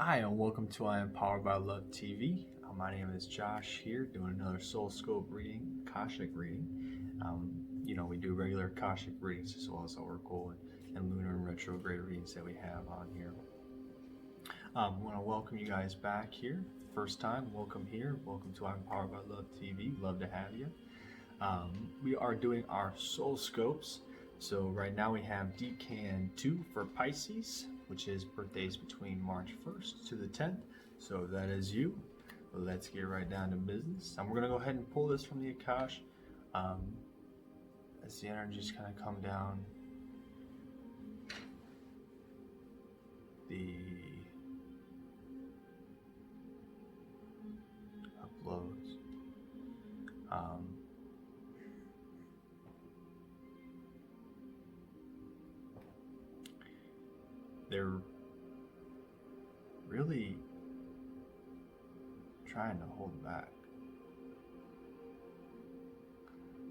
Hi, and welcome to I Am Powered by Love TV. My name is Josh here, doing another Soul Scope reading, Akashic reading. We do regular Akashic readings as well as Oracle and Lunar and Retrograde readings that we have on here. I want to welcome you guys back here. First time, welcome here. Welcome to I Am Powered by Love TV. Love to have you. We are doing our Soul Scopes. So right now we have Decan 2 for Pisces, which is birthdays between March 1st to the 10th. So if that is you, let's get right down to business. And we're going to go ahead and pull this from the Akash as the energies kind of come down. The uploads. They're really trying to hold back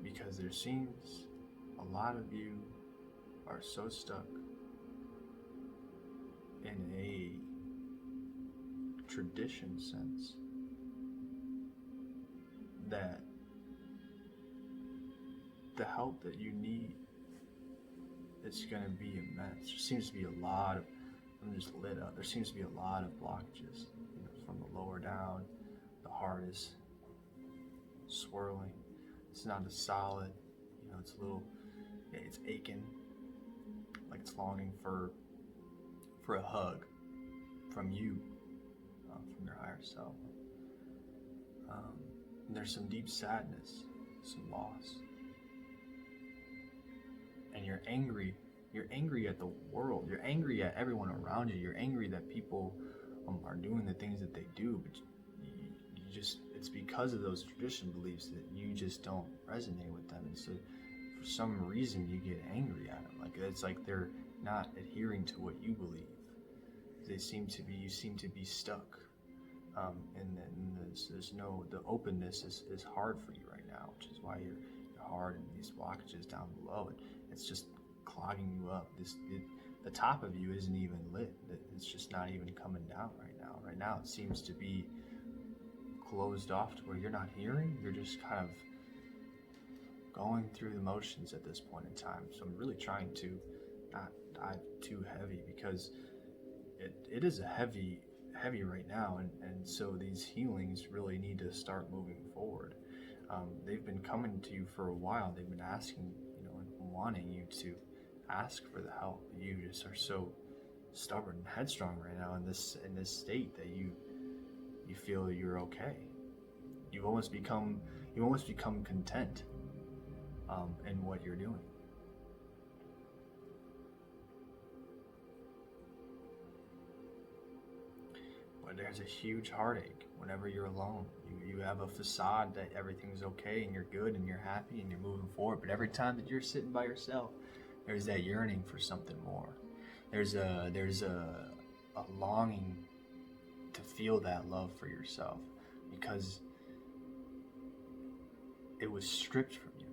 because there seems a lot of you are so stuck in a tradition sense that the help that you need is going to be immense. There seems to be a lot of, I'm just lit up, there seems to be a lot of blockages, from the lower down. The heart is swirling. It's not as solid, it's a little, it's aching, like it's longing for a hug from you, from your higher self. And there's some deep sadness, some loss. And you're angry at the world, you're angry at everyone around you, you're angry that people are doing the things that they do, but you just, it's because of those tradition beliefs that you just don't resonate with them, and so for some reason you get angry at them, like it's like they're not adhering to what you believe. You seem to be stuck, and there's no, the openness is hard for you right now, which is why you're hard and these blockages down below it. It's just clogging you up. The top of you isn't even lit. It's just not even coming down right now. Right now it seems to be closed off to where you're not hearing. You're just kind of going through the motions at this point in time. So I'm really trying to not dive too heavy because it is a heavy right now, and so these healings really need to start moving forward. They've been coming to you for a while. They've been asking, and wanting you to ask for the help. You just are so stubborn and headstrong right now in this state that you feel you're okay. You've almost become content in what you're doing. But there's a huge heartache whenever you're alone. You have a facade that everything's okay and you're good and you're happy and you're moving forward, but every time that you're sitting by yourself, there's that yearning for something more. There's a longing to feel that love for yourself because it was stripped from you.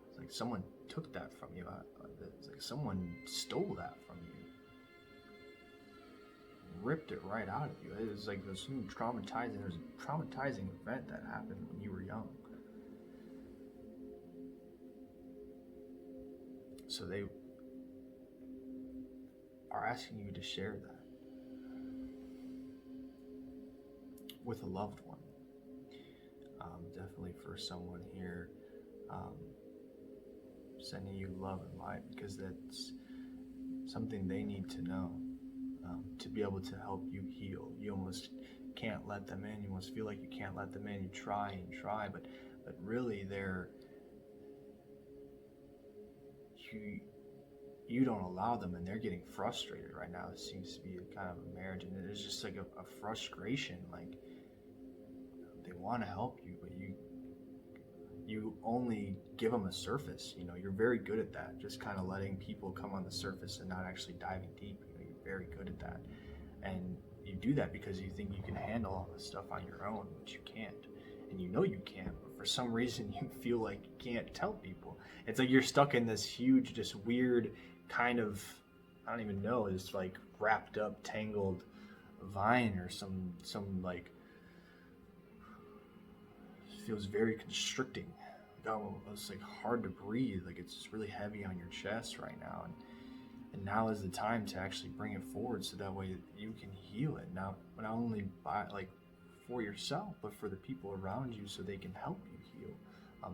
It's like someone took that from you. It's like someone stole that from you. Ripped it right out of you. It was like there's a traumatizing event that happened when you were young. So they are asking you to share that with a loved one. Definitely for someone here, sending you love and light, because that's something they need to know. To be able to help you heal. You almost can't let them in. You almost feel like you can't let them in. You try and try, but really you don't allow them, and they're getting frustrated right now. It seems to be a kind of a marriage, and there's just like a frustration. Like they want to help you, but you only give them a surface. You're very good at that. Just kind of letting people come on the surface and not actually diving deep. You're very good at that. And you do that because you think you can handle all this stuff on your own, but you can't. And you can't, but for some reason you feel like you can't tell people. It's like you're stuck in this huge, just weird kind of, I don't even know, it's like wrapped up, tangled vine or some like, feels very constricting. Like, oh, it's like hard to breathe. Like it's just really heavy on your chest right now. And now is the time to actually bring it forward so that way you can heal it. Now, not only by like for yourself, but for the people around you so they can help you heal.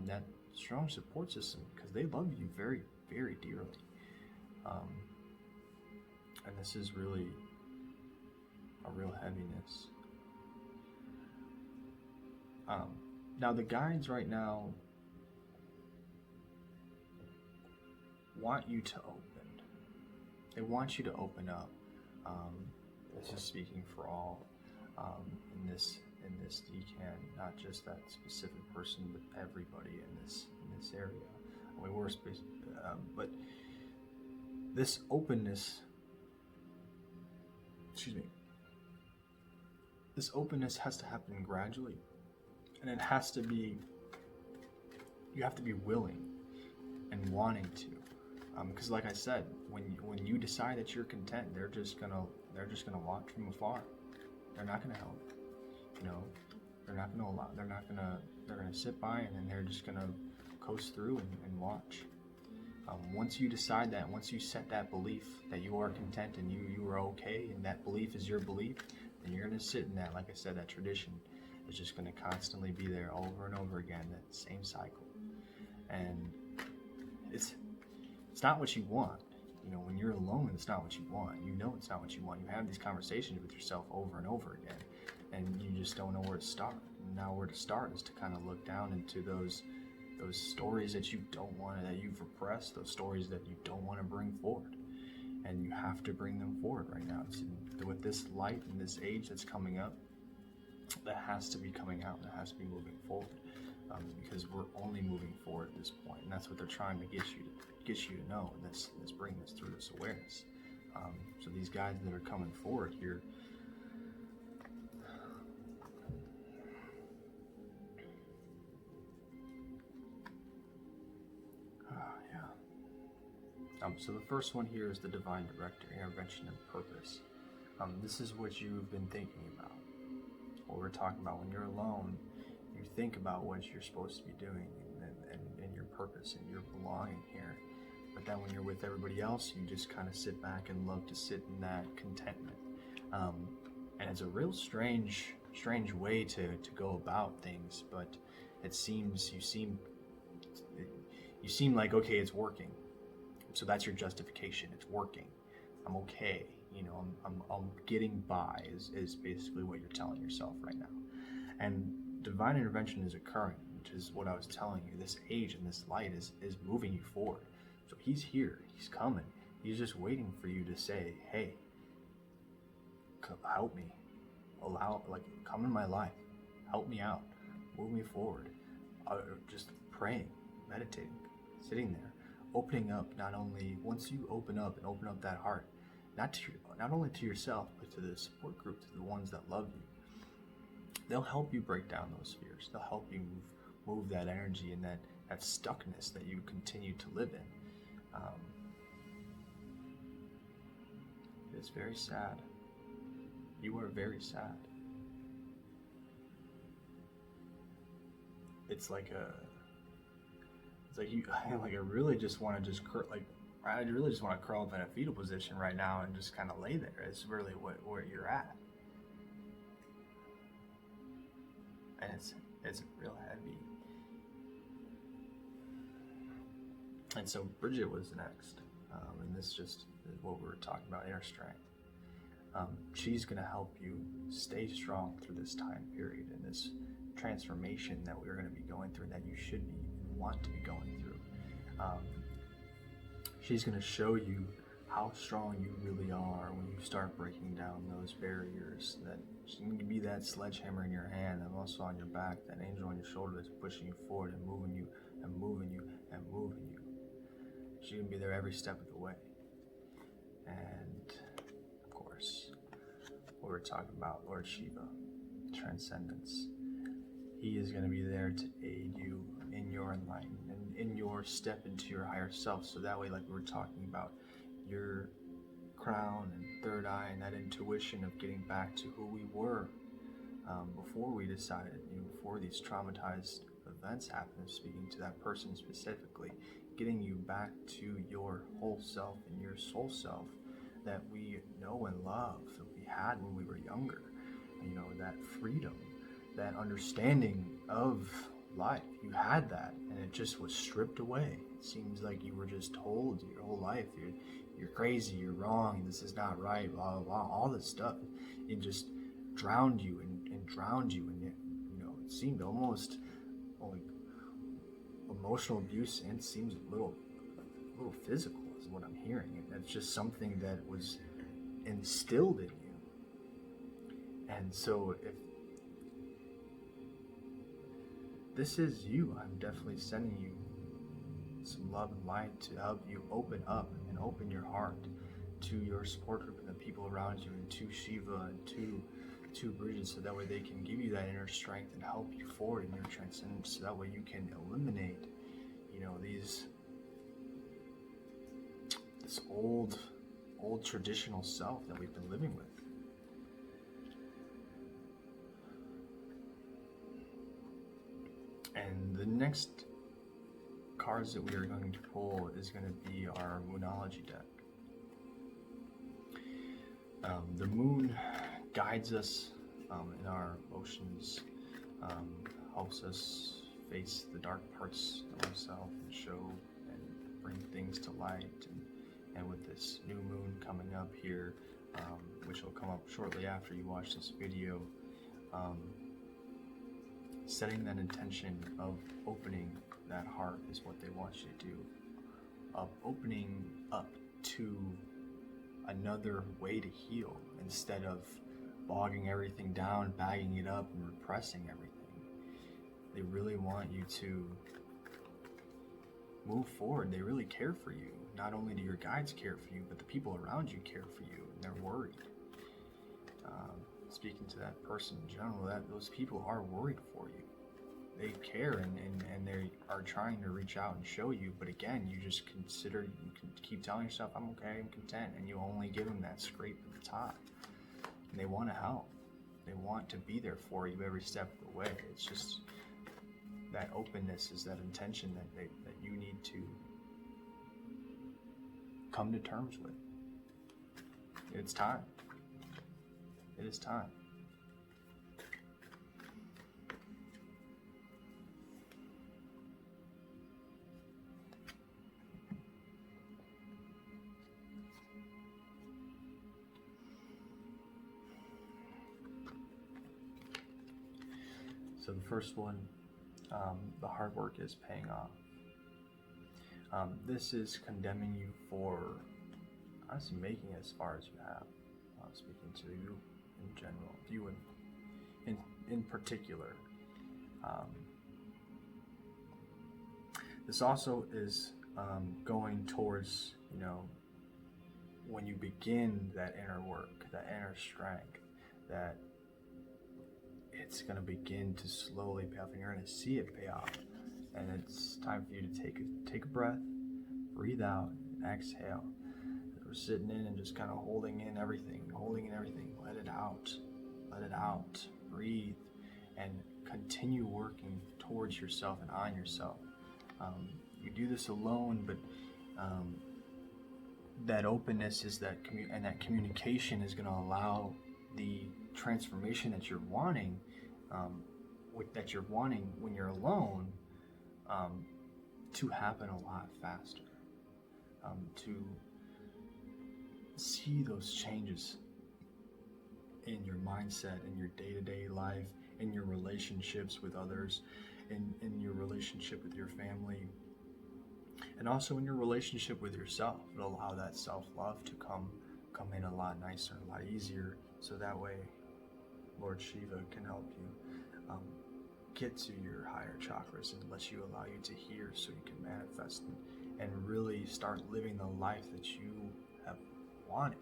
That strong support system, because they love you very, very dearly. And this is really a real heaviness. Now the guides right now want you to open. They want you to open up. This is speaking for all in this decan, not just that specific person, but everybody in this area. I mean, but this openness. Excuse me. This openness has to happen gradually, and it has to be. You have to be willing and wanting to. Because like I said, when you decide that you're content, they're just gonna watch from afar. They're not gonna help. You know, they're not gonna allow. They're gonna sit by, and then they're just gonna coast through and watch. Once you decide that, once you set that belief that you are content and you are okay, and that belief is your belief, then you're gonna sit in that. Like I said, that tradition is just gonna constantly be there over and over again. That same cycle, and it's not what you want. You know, when you're alone, it's not what you want. You know it's not what you want. You have these conversations with yourself over and over again, and you just don't know where to start. And now where to start is to kind of look down into those stories that you don't want, that you've repressed, those stories that you don't want to bring forward. And you have to bring them forward right now. With this light and this age that's coming up, that has to be coming out, that has to be moving forward. Because we're only moving forward at this point, and that's what they're trying to get you to know. Let's bring this through this awareness. So these guys that are coming forward here, so the first one here is the divine director, intervention and purpose. This is what you've been thinking about. What we're talking about when you're alone. You think about what you're supposed to be doing and your purpose and your belonging here. But then when you're with everybody else, you just kind of sit back and love to sit in that contentment. And it's a real strange way to go about things, but you seem like, okay, it's working. So that's your justification. It's working. I'm okay. You know, I'm getting by is basically what you're telling yourself right now. And divine intervention is occurring, which is what I was telling you. This age and this light is moving you forward. So he's here. He's coming. He's just waiting for you to say, hey, help me. Come in my life. Help me out. Move me forward. Just praying, meditating, sitting there, opening up. Not only once you open up and open up that heart, not only to yourself, but to the support group, to the ones that love you. They'll help you break down those fears. They'll help you move that energy and that stuckness that you continue to live in. It's very sad. You are very sad. I really just want to curl up in a fetal position right now and just kind of lay there. It's really where you're at. And it's real heavy. And so Bridget was next, and this just is what we were talking about, inner strength. She's going to help you stay strong through this time period and this transformation that we're going to be going through, that you should be and want to be going through. She's going to show you how strong you really are when you start breaking down those barriers. That she's going to be that sledgehammer in your hand and also on your back, that angel on your shoulder that's pushing you forward and moving you and moving you and moving you. She's going to be there every step of the way. And of course, what we're talking about, Lord Shiva, transcendence. He is going to be there to aid you in your enlightenment and in your step into your higher self. So that way, like we were talking about, you're crown and third eye, and that intuition of getting back to who we were before we decided, before these traumatized events happened, speaking to that person specifically, getting you back to your whole self and your soul self that we know and love, that we had when we were younger. That freedom, that understanding of life, you had that, and it just was stripped away. It seems like you were just told your whole life, you're crazy, you're wrong, this is not right, blah, blah, blah, all this stuff. It just drowned you and drowned you, and it seemed almost like emotional abuse, and seems a little physical is what I'm hearing. And that's just something that was instilled in you. And so if this is you, I'm definitely sending you some love and light to help you open up and open your heart to your support group and the people around you, and to Shiva and to Bridget, so that way they can give you that inner strength and help you forward in your transcendence, so that way you can eliminate this old traditional self that we've been living with. And the next cards that we are going to pull is going to be our Moonology deck. The moon guides us in our emotions, helps us face the dark parts of ourselves and show and bring things to light. And with this new moon coming up here, which will come up shortly after you watch this video, setting that intention of opening that heart is what they want you to do, of opening up to another way to heal, instead of bogging everything down, bagging it up, and repressing everything. They really want you to move forward. They really care for you. Not only do your guides care for you, but the people around you care for you, and they're worried. Speaking to that person in general, those people are worried for you. They care, and they are trying to reach out and show you, but again, you just you can keep telling yourself, I'm okay, I'm content, and you only give them that scrape at the top. And they want to help. They want to be there for you every step of the way. It's just that openness is that intention that you need to come to terms with. It's time. It is time. So the first one, the hard work is paying off. This is condemning you for honestly making it as far as you have. Speaking to you in general, you in particular. This also is going towards, when you begin that inner work, that inner strength, that it's going to begin to slowly pay off, and you're going to see it pay off. And it's time for you to take a breath, breathe out, and exhale. We're sitting in and just kind of holding in everything. Let it out, breathe, and continue working towards yourself and on yourself. You do this alone, but that openness is that and that communication is going to allow the transformation that you're wanting, when you're alone, to happen a lot faster. To see those changes in your mindset, in your day-to-day life, in your relationships with others, in your relationship with your family, and also in your relationship with yourself. It'll allow that self-love to come in a lot nicer, a lot easier, so that way Lord Shiva can help you get to your higher chakras and allow you to hear, so you can manifest and really start living the life that you have wanted,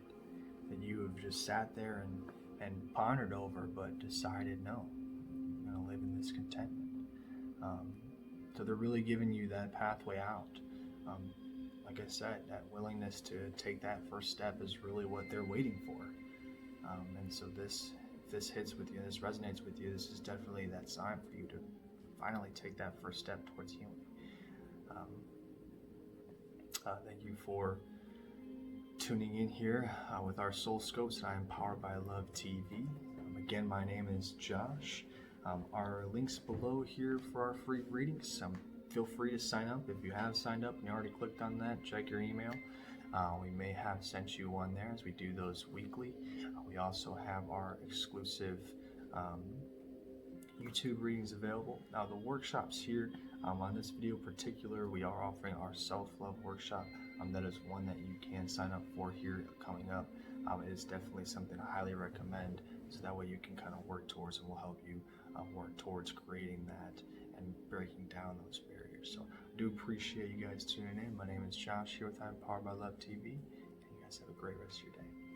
that you have just sat there and pondered over, but decided, no, I'm going to live in this contentment. So they're really giving you that pathway out. like I said, that willingness to take that first step is really what they're waiting for. And so if this hits with you, this resonates with you, this is definitely that sign for you to finally take that first step towards healing. Thank you for tuning in here with our Soul Scopes. I am powered by Love TV. Again, my name is Josh. Our links below here for our free readings. Feel free to sign up. If you have signed up and you already clicked on that, check your email. We may have sent you one there, as we do those weekly. We also have our exclusive YouTube readings available. Now the workshops here, on this video in particular, we are offering our self-love workshop. That is one that you can sign up for here coming up. It is definitely something I highly recommend, so that way you can kind of work towards, and will help you work towards creating that and breaking down those barriers. So I do appreciate you guys tuning in. My name is Josh here with I'm Powered by Love TV, and you guys have a great rest of your day.